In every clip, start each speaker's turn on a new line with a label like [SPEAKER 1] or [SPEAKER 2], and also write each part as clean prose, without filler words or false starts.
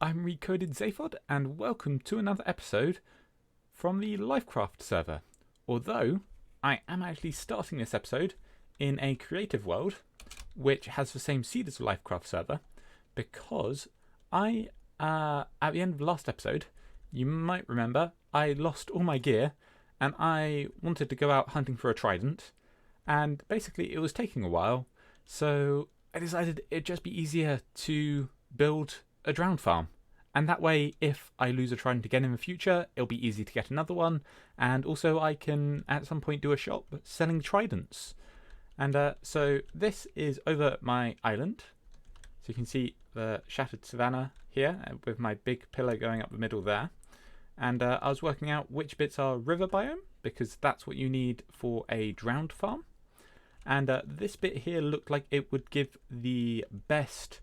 [SPEAKER 1] I'm Recoded Zaphod, and welcome to another episode from the Lyfcraft server. Although, I am actually starting this episode in a creative world, which has the same seed as the Lyfcraft server, because at the end of the last episode, you might remember, I lost all my gear, and I wanted to go out hunting for a Trident, and basically it was taking a while, so I decided it'd just be easier to build a drowned farm. And that way, if I lose a Trident again in the future, it'll be easy to get another one. And also I can, at some point, do a shop selling Tridents. And so this is over my island. So you can see the shattered savannah here with my big pillar going up the middle there. And I was working out which bits are river biome, because that's what you need for a drowned farm. And this bit here looked like it would give the best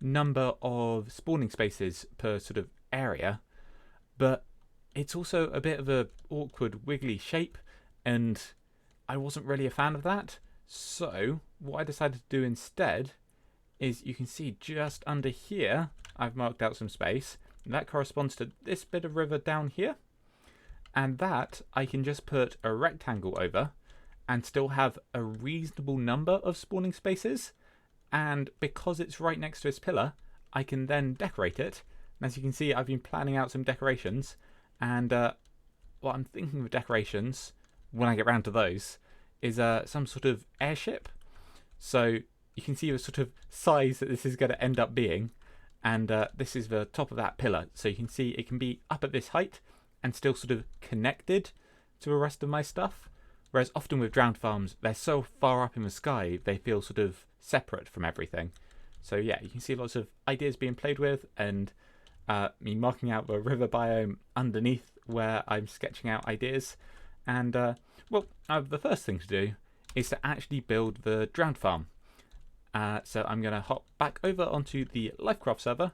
[SPEAKER 1] number of spawning spaces per sort of area, but it's also a bit of a awkward wiggly shape, and I wasn't really a fan of that. So what I decided to do instead is, you can see just under here I've marked out some space, and that corresponds to this bit of river down here, and that I can just put a rectangle over and still have a reasonable number of spawning spaces. And because it's right next to this pillar, I can then decorate it. And as you can see, I've been planning out some decorations. And what I'm thinking of decorations, when I get round to those, is some sort of airship. So you can see the sort of size that this is going to end up being. And this is the top of that pillar. So you can see it can be up at this height and still sort of connected to the rest of my stuff. Whereas often with drowned farms, they're so far up in the sky, they feel sort of separate from everything. So yeah, you can see lots of ideas being played with, and me marking out the river biome underneath where I'm sketching out ideas. And well, the first thing to do is to actually build the drowned farm. So I'm going to hop back over onto the Lyfcraft server,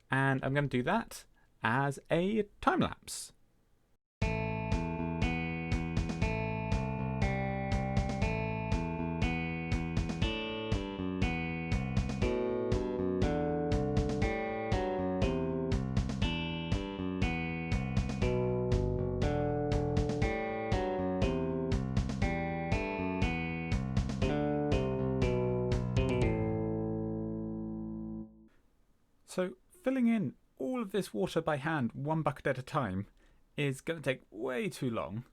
[SPEAKER 1] and I'm going to do that as a time lapse. So filling in all of this water by hand, one bucket at a time, is going to take way too long.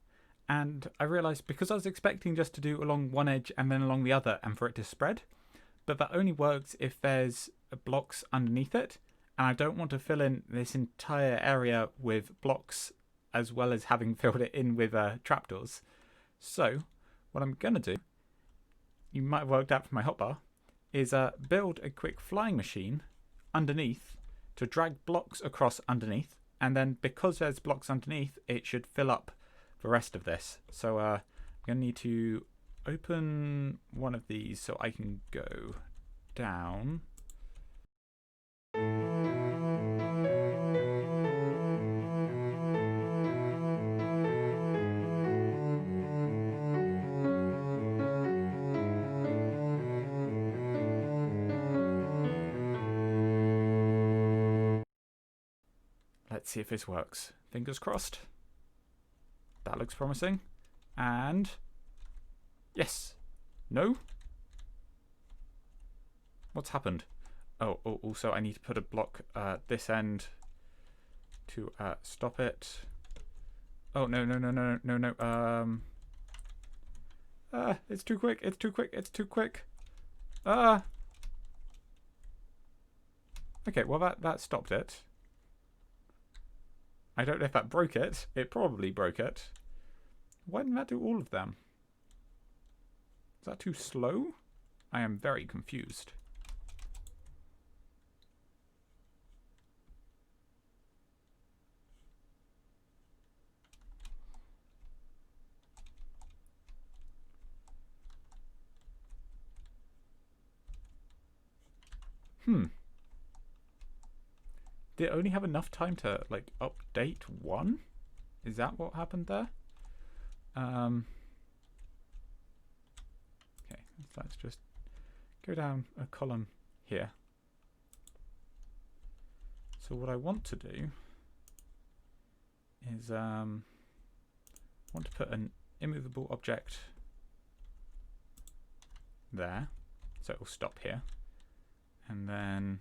[SPEAKER 1] And I realised, because I was expecting just to do along one edge and then along the other and for it to spread, but that only works if there's blocks underneath it. And I don't want to fill in this entire area with blocks as well as having filled it in with trapdoors. So what I'm going to do, you might have worked out from my hotbar, is build a quick flying machine underneath to drag blocks across underneath, and then because there's blocks underneath, it should fill up the rest of this. So I'm going to need to open one of these so I can go down. Let's see if this works. Fingers crossed. That looks promising. And yes. No? What's happened? Oh, also I need to put a block this end to stop it. Oh, no. It's too quick. It's too quick. It's too quick. Okay, well that stopped it. I don't know if that broke it. It probably broke it. Why didn't that do all of them? Is that too slow? I am very confused. Did it only have enough time to, like, update one? Is that what happened there? Okay, let's just go down a column here. So what I want to do is I want to put an immovable object there, so it will stop here, and then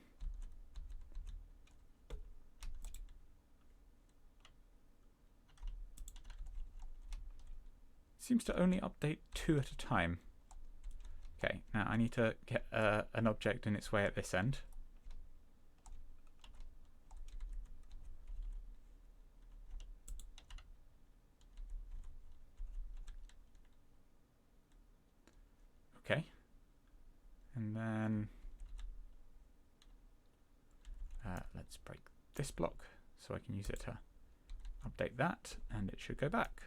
[SPEAKER 1] seems to only update 2 at a time. Okay, now I need to get an object in its way at this end. Okay, and then let's break this block so I can use it to update that, and it should go back.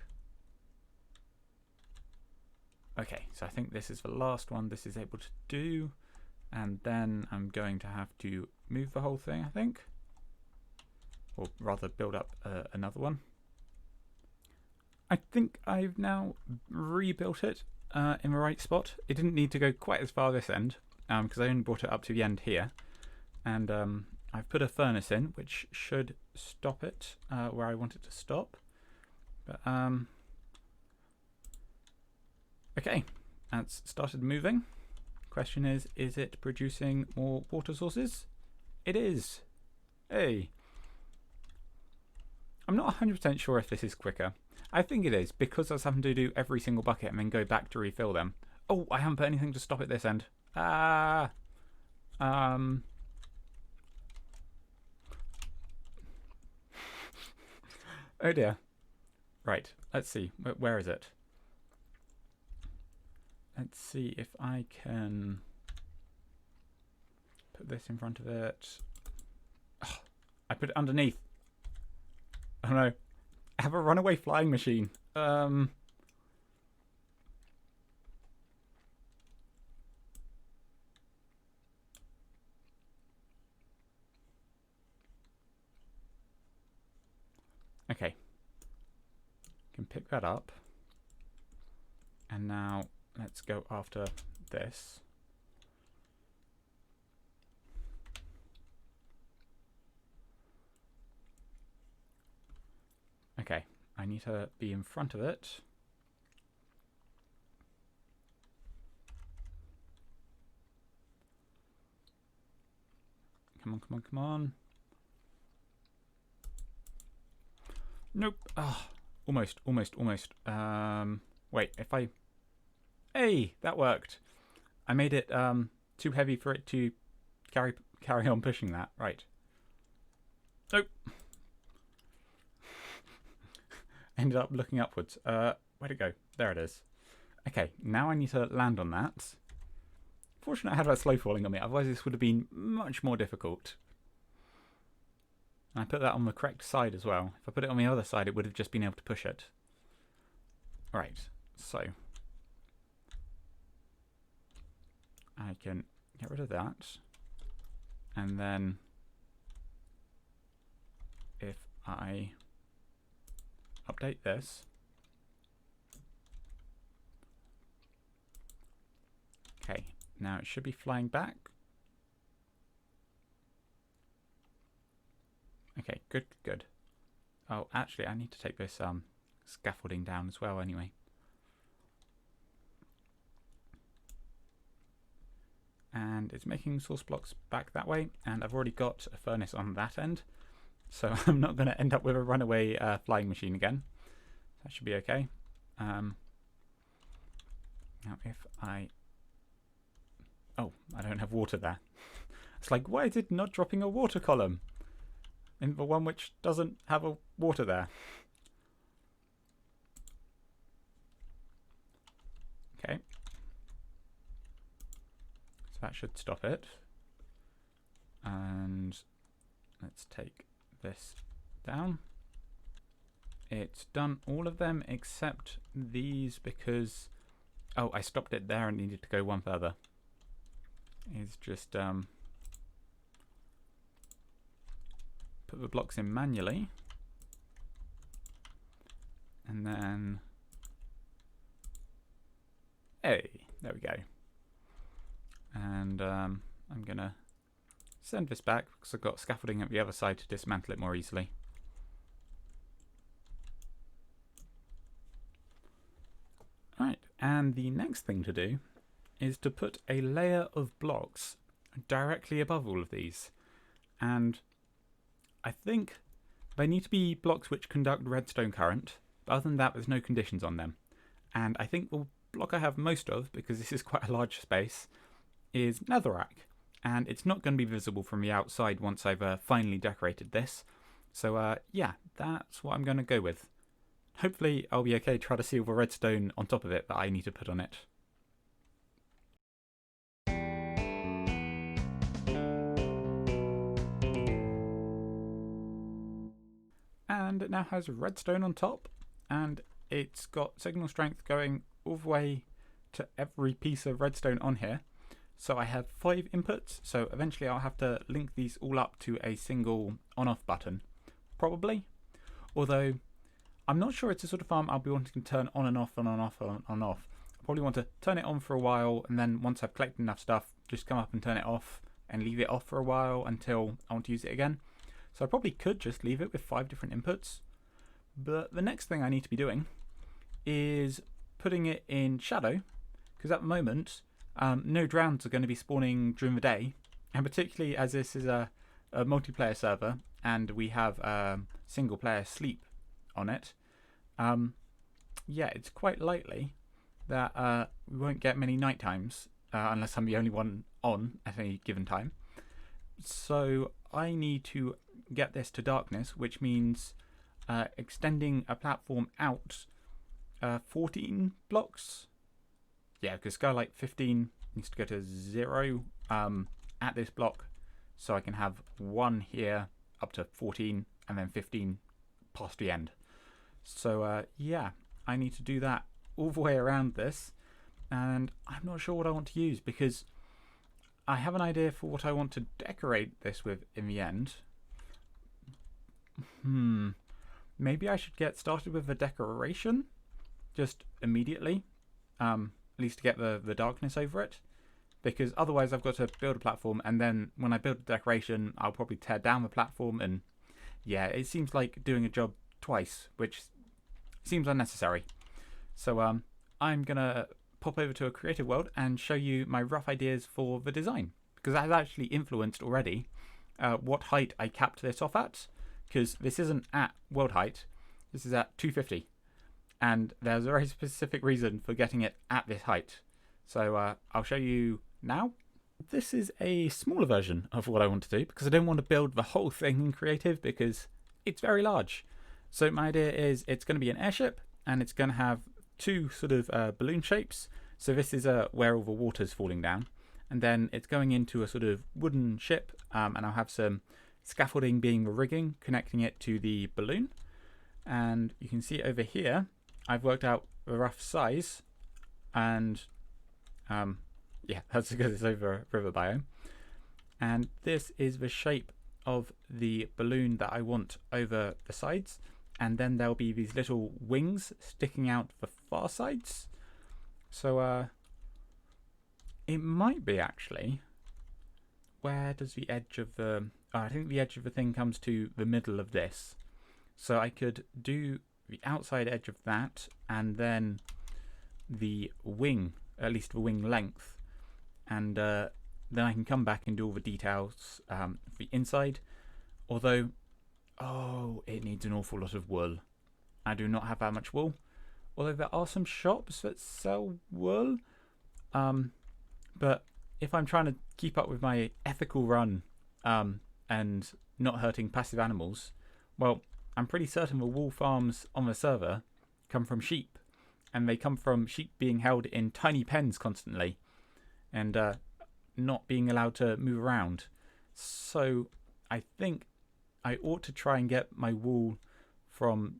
[SPEAKER 1] Okay, so I think this is the last one this is able to do, and then I'm going to have to move the whole thing, I think, or rather build up another one. I think I've now rebuilt it in the right spot. It didn't need to go quite as far this end, because I only brought it up to the end here, and I've put a furnace in, which should stop it where I want it to stop. But okay, that's started moving. Question is it producing more water sources? It is. Hey. I'm not 100% sure if this is quicker. I think it is, because I was having to do every single bucket and then go back to refill them. Oh, I haven't put anything to stop it this end. Oh dear. Right, let's see. Where is it? Let's see if I can put this in front of it. Oh, I put it underneath. Oh no. I have a runaway flying machine. Okay. Can pick that up. And now let's go after this. Okay, I need to be in front of it. Come on, come on, come on. Nope. Oh, almost, almost, almost. Wait, if I... Hey, that worked. I made it too heavy for it to carry on pushing that. Right. Nope. Ended up looking upwards. Where'd it go? There it is. Okay, now I need to land on that. Fortunately, I had that slow falling on me. Otherwise, this would have been much more difficult. And I put that on the correct side as well. If I put it on the other side, it would have just been able to push it. Right, so I can get rid of that. And then if I update this, okay, now it should be flying back. Okay, good, good. Oh, actually, I need to take this scaffolding down as well anyway. And it's making source blocks back that way, and I've already got a furnace on that end, so I'm not going to end up with a runaway flying machine again. That should be okay. Now if I... Oh, I don't have water there. It's like, why is it not dropping a water column in the one which doesn't have a water there? Okay. So that should stop it. And let's take this down. It's done all of them except these because... Oh, I stopped it there and needed to go one further. Is just put the blocks in manually. And then... Hey, there we go. And I'm going to send this back because I've got scaffolding at the other side to dismantle it more easily. Right, and the next thing to do is to put a layer of blocks directly above all of these. And I think they need to be blocks which conduct redstone current, but other than that there's no conditions on them. And I think the block I have most of, because this is quite a large space, is netherrack. And it's not going to be visible from the outside once I've finally decorated this. So yeah, that's what I'm going to go with. Hopefully I'll be okay to try to see all the redstone on top of it that I need to put on it. And it now has redstone on top, and it's got signal strength going all the way to every piece of redstone on here. So I have 5 inputs, so eventually I'll have to link these all up to a single on-off button, probably. Although I'm not sure it's a sort of farm I'll be wanting to turn on and off and on off and on off. I probably want to turn it on for a while, and then once I've collected enough stuff, just come up and turn it off and leave it off for a while until I want to use it again. So I probably could just leave it with 5 different inputs. But the next thing I need to be doing is putting it in shadow, because at the moment no drowns are going to be spawning during the day, and particularly as this is a multiplayer server and we have single player sleep on it, yeah, it's quite likely that we won't get many night times unless I'm the only one on at any given time. So I need to get this to darkness, which means extending a platform out 14 blocks. Yeah, because Skylight 15 needs to go to 0 at this block, so I can have 1 here up to 14 and then 15 past the end. So yeah, I need to do that all the way around this, and I'm not sure what I want to use because I have an idea for what I want to decorate this with in the end. Maybe I should get started with the decoration just immediately, at least to get the darkness over it, because otherwise I've got to build a platform, and then when I build the decoration I'll probably tear down the platform, and yeah, it seems like doing a job twice, which seems unnecessary. So I'm gonna pop over to a creative world and show you my rough ideas for the design, because that has actually influenced already what height I capped this off at, because this isn't at world height, this is at 250, and there's a very specific reason for getting it at this height. So I'll show you now. This is a smaller version of what I want to do, because I don't want to build the whole thing in creative because it's very large. So my idea is it's going to be an airship, and it's going to have 2 sort of balloon shapes. So this is where all the water's falling down, and then it's going into a sort of wooden ship, and I'll have some scaffolding being the rigging, connecting it to the balloon. And you can see over here I've worked out the rough size, and yeah, that's because it's over a river biome. And this is the shape of the balloon that I want over the sides, and then there'll be these little wings sticking out the far sides. So it might be actually, where does the edge of the, I think the edge of the thing comes to the middle of this. So I could do the outside edge of that, and then the wing, at least the wing length, and then I can come back and do all the details for the inside. Although, oh, it needs an awful lot of wool. I do not have that much wool, although there are some shops that sell wool. But if I'm trying to keep up with my ethical run and not hurting passive animals, well, I'm pretty certain the wool farms on the server come from sheep, and they come from sheep being held in tiny pens constantly and not being allowed to move around. So I think I ought to try and get my wool from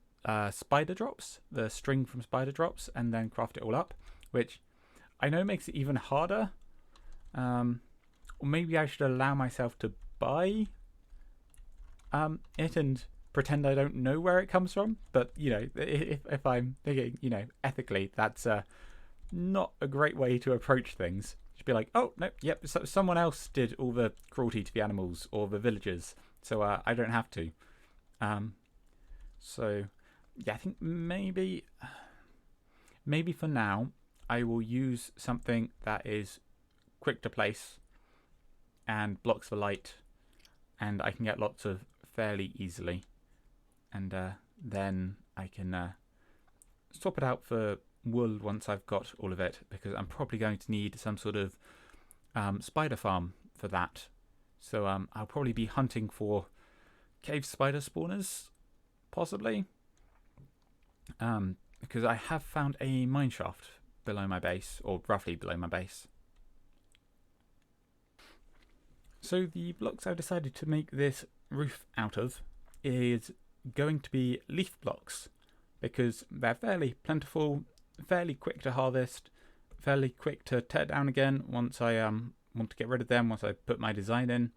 [SPEAKER 1] spider drops, the string from spider drops, and then craft it all up, which I know makes it even harder. Or maybe I should allow myself to buy it and pretend I don't know where it comes from. But, you know, if I'm thinking, you know, ethically, that's not a great way to approach things. She'd be like, oh, no, yep, so someone else did all the cruelty to the animals or the villagers, so I don't have to. So, yeah, I think maybe for now I will use something that is quick to place and blocks the light, and I can get lots of fairly easily. And then I can swap it out for wool once I've got all of it, because I'm probably going to need some sort of spider farm for that. So I'll probably be hunting for cave spider spawners, possibly, because I have found a mine shaft below my base, or roughly below my base. So the blocks I've decided to make this roof out of is going to be leaf blocks, because they're fairly plentiful, fairly quick to harvest, fairly quick to tear down again once I want to get rid of them, once I put my design in.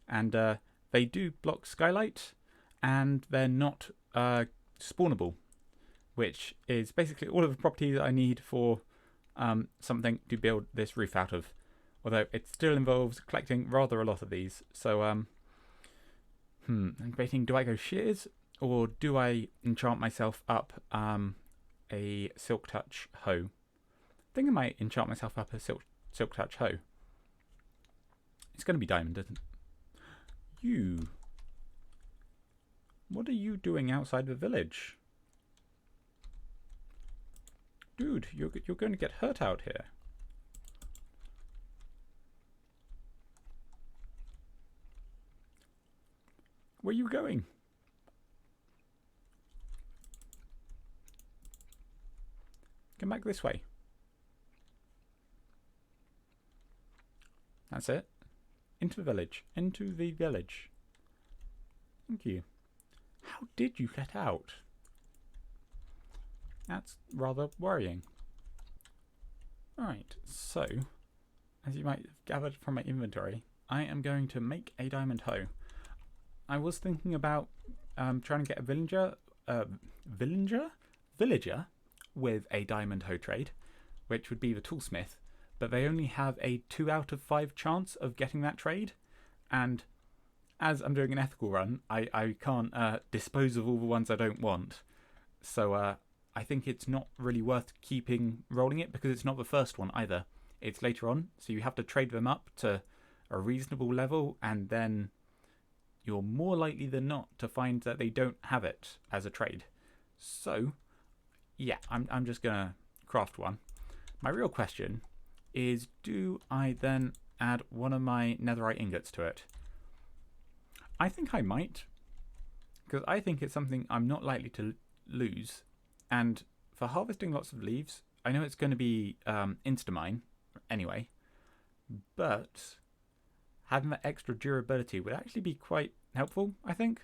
[SPEAKER 1] And they do block skylight, and they're not spawnable, which is basically all of the properties I need for something to build this roof out of. Although it still involves collecting rather a lot of these. So I'm debating, do I go shears, or do I enchant myself up a silk touch hoe? I think I might enchant myself up a silk touch hoe. It's going to be diamond, isn't it? You. What are you doing outside the village? Dude, you're going to get hurt out here. Where are you going? Come back this way. That's it. Into the village. Into the village. Thank you. How did you get out? That's rather worrying. Alright, so, as you might have gathered from my inventory, I am going to make a diamond hoe. I was thinking about trying to get a villager with a diamond hoe trade, which would be the toolsmith, but they only have a 2 out of 5 chance of getting that trade, and as I'm doing an ethical run, I can't dispose of all the ones I don't want, so I think it's not really worth keeping rolling it, because it's not the first one either. It's later on, so you have to trade them up to a reasonable level, and then you're more likely than not to find that they don't have it as a trade. So, yeah, I'm just going to craft one. My real question is, do I then add one of my netherite ingots to it? I think I might, because I think it's something I'm not likely to lose. And for harvesting lots of leaves, I know it's going to be insta-mine anyway, but having that extra durability would actually be quite helpful, I think.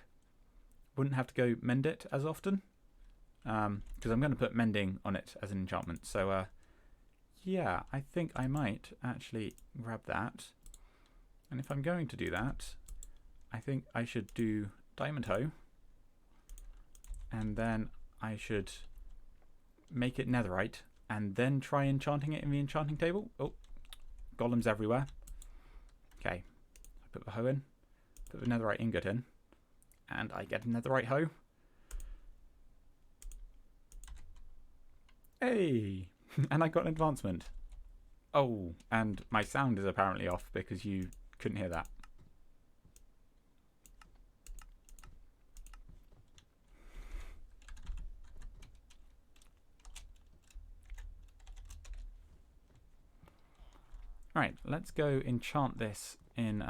[SPEAKER 1] Wouldn't have to go mend it as often, because I'm going to put mending on it as an enchantment. So, yeah, I think I might actually grab that. And if I'm going to do that, I think I should do diamond hoe, and then I should make it netherite, and then try enchanting it in the enchanting table. Oh, golems everywhere. Okay, I put the hoe in, put the netherite ingot in, and I get a netherite hoe. Hey! And I got an advancement. Oh, and my sound is apparently off because you couldn't hear that. Alright, let's go enchant this in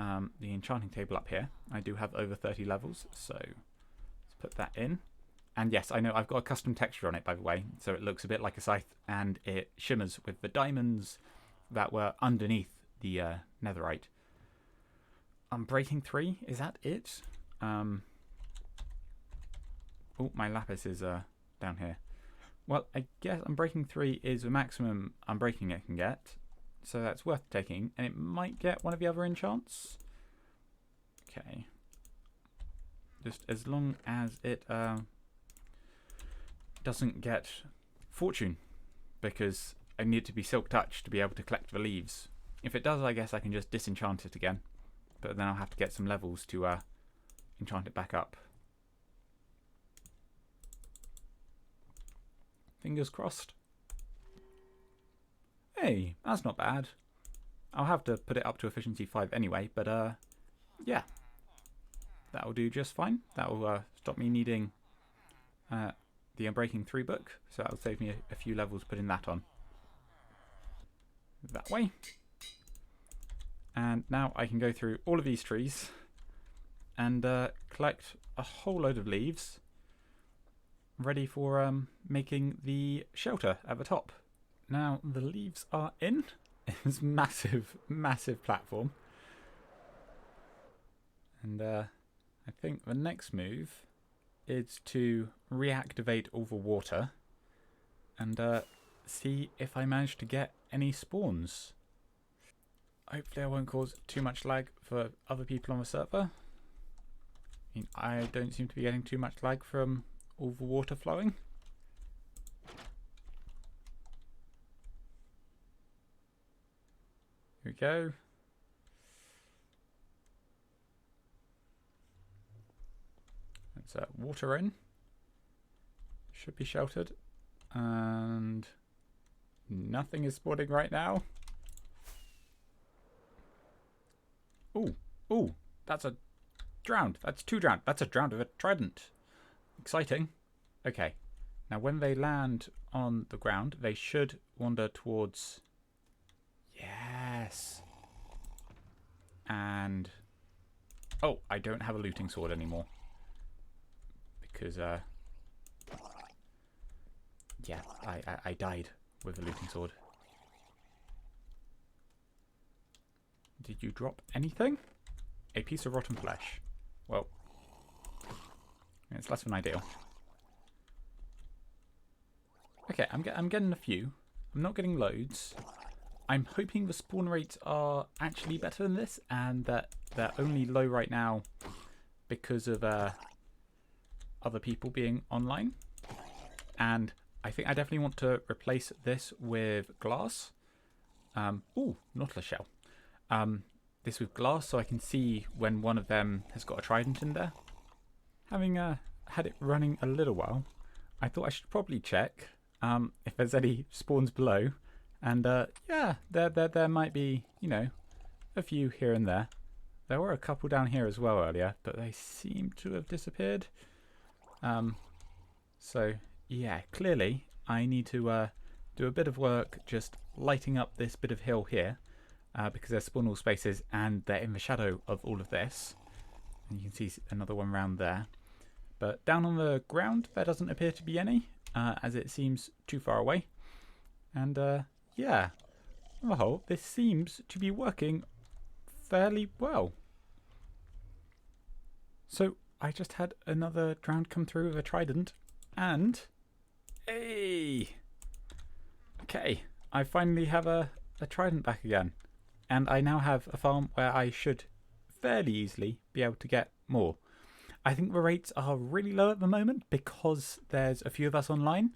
[SPEAKER 1] the enchanting table up here. I do have over 30 levels, so let's put that in. And yes, I know I've got a custom texture on it, by the way, so it looks a bit like a scythe, and it shimmers with the diamonds that were underneath the netherite. I'm breaking 3, is that it? Oh, my lapis is down here. Well, I guess unbreaking 3 is the maximum unbreaking it can get. So that's worth taking, and it might get one of the other enchants. Okay. Just as long as it doesn't get fortune, because I need it to be silk touch to be able to collect the leaves If it does, I guess I can just disenchant it again. But then I'll have to get some levels to enchant it back up. Fingers crossed. Hey, that's not bad. I'll have to put it up to efficiency 5 anyway, but yeah. That'll do just fine. That'll stop me needing the Unbreaking 3 book, so that'll save me a few levels putting that on. That way. And now I can go through all of these trees and collect a whole load of leaves ready for making the shelter at the top. Now the leaves are in. It's massive, massive platform. And I think the next move is to reactivate all the water and see if I manage to get any spawns. Hopefully I won't cause too much lag for other people on the server. I mean, I don't seem to be getting too much lag from all the water flowing. Here we go. It's water in. Should be sheltered. And nothing is spawning right now. Ooh, ooh, that's a drowned. That's 2 drowned. That's a drowned of a trident. Exciting. Okay. Now when they land on the ground, they should wander towards... Yes. And... Oh, I don't have a looting sword anymore. Because, yeah, I died with the looting sword. Did you drop anything? A piece of rotten flesh. Well, it's less than ideal. Okay, I'm getting a few. I'm not getting loads. I'm hoping the spawn rates are actually better than this, and that they're only low right now because of other people being online. And I think I definitely want to replace this with glass. Ooh, nautilus shell. This with glass so I can see when one of them has got a trident in there. Having had it running a little while, I thought I should probably check if there's any spawns below. And yeah, there might be, you know, a few here and there. There were a couple down here as well earlier, but they seem to have disappeared. So yeah, clearly I need to do a bit of work just lighting up this bit of hill here. Because there's spawnable spaces and they're in the shadow of all of this. And you can see another one around there. But down on the ground, there doesn't appear to be any, as it seems too far away. And yeah, on the whole, this seems to be working fairly well. So I just had another drowned come through with a trident. And, hey! Okay, I finally have a trident back again. And I now have a farm where I should fairly easily be able to get more. I think the rates are really low at the moment because there's a few of us online.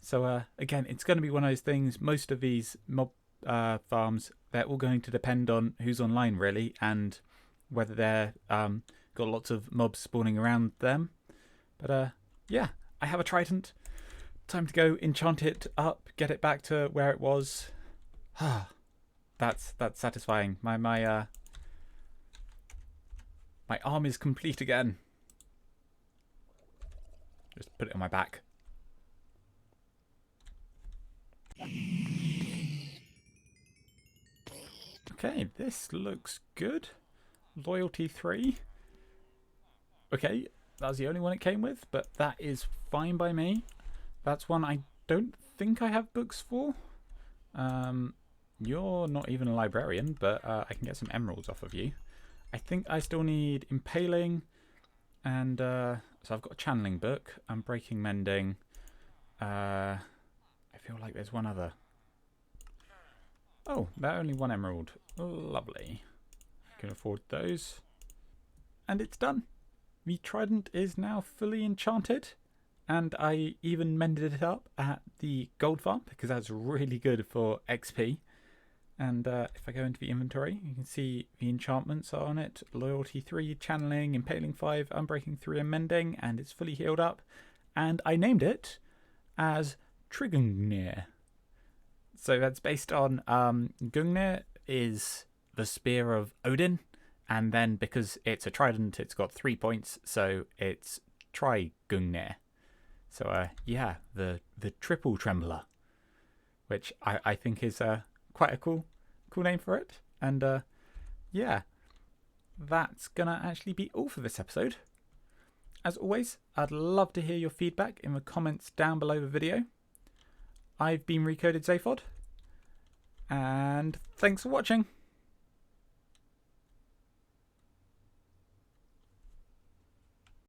[SPEAKER 1] So again, it's going to be one of those things. Most of these mob farms, they're all going to depend on who's online really, and whether they're got lots of mobs spawning around them. But yeah, I have a trident. Time to go enchant it up, get it back to where it was. That's satisfying. My arm is complete again. Just put it on my back. Okay, this looks good. Loyalty 3. Okay, that was the only one it came with, but that is fine by me. That's one I don't think I have books for. You're not even a librarian, but I can get some emeralds off of you. I think I still need Impaling, and so I've got a Channeling book, Unbreaking Mending. I feel like there's one other. Oh, they're only 1 emerald. Lovely. I can afford those. And it's done. The trident is now fully enchanted, and I even mended it up at the gold farm because that's really good for XP. And if I go into the inventory, you can see the enchantments are on it. Loyalty 3, Channeling, Impaling 5, Unbreaking 3 and Mending, and it's fully healed up. And I named it as Trigungnir. So that's based on Gungnir is the spear of Odin, and then because it's a trident, it's got 3 points, so it's Trigungnir. So yeah, the triple trembler, which I think is quite a cool name for it. And yeah, that's gonna actually be all for this episode. As always, I'd love to hear your feedback in the comments down below the video. I've been Recoded Zaphod, and thanks for watching.